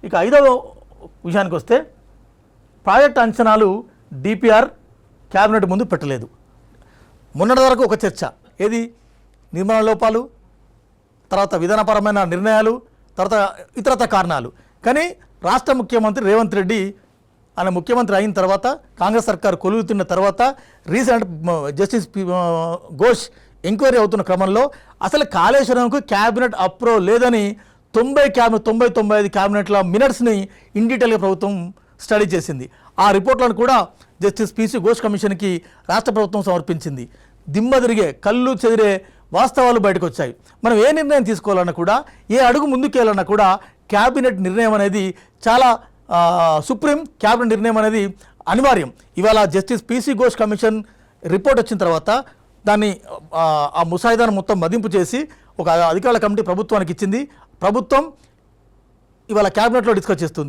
ఇక 5వ విషయానికి వస్తే ప్రాజెక్ట్ అంచనాలు డిపిఆర్ క్యాబినెట్ ముందు పెట్టలేదు. మొన్నటి వరకు ఒక చర్చ, ఏది నిర్మాణ లోపాలు, తర్వాత విధానపరమైన నిర్ణయాలు, తర్వాత ఇతరత కారణాలు. కానీ రాష్ట్ర ముఖ్యమంత్రి రేవంత్ రెడ్డి ఆయన ముఖ్యమంత్రి అయిన తర్వాత, కాంగ్రెస్ సర్కారు కొలుగుతున్న తర్వాత, రీసెంట్ జస్టిస్ ఘోష్ ఎంక్వైరీ అవుతున్న క్రమంలో అసలు కాళేశ్వరంకు క్యాబినెట్ అప్రూవ్ లేదని 95 క్యాబినెట్ల మినిట్స్ని ఇన్ డీటెయిల్గా ప్రభుత్వం స్టడీ చేసింది. ఆ రిపోర్ట్లను కూడా జస్టిస్ పిసి ఘోష్ కమిషన్కి రాష్ట్ర ప్రభుత్వం సమర్పించింది. దిమ్మ తిరిగే, కళ్ళు చెదిరే వాస్తవాలు బయటకు వచ్చాయి. మనం ఏ నిర్ణయం తీసుకోవాలన్నా కూడా, ఏ అడుగు ముందుకెళ్ళాలన్నా కూడా క్యాబినెట్ నిర్ణయం అనేది చాలా సుప్రీం క్యాబినెట్ నిర్ణయం అనేది అనివార్యం. ఇవాళ justice PC Ghosh commission report వచ్చిన తర్వాత దాన్ని ఆ ముసాయిదాను మొత్తం మదింపు చేసి ఒక అధికారుల కమిటీ ప్రభుత్వానికి ఇచ్చింది. ప్రభుత్వం ఇవాళ క్యాబినెట్లో డిస్కస్ చేస్తుంది.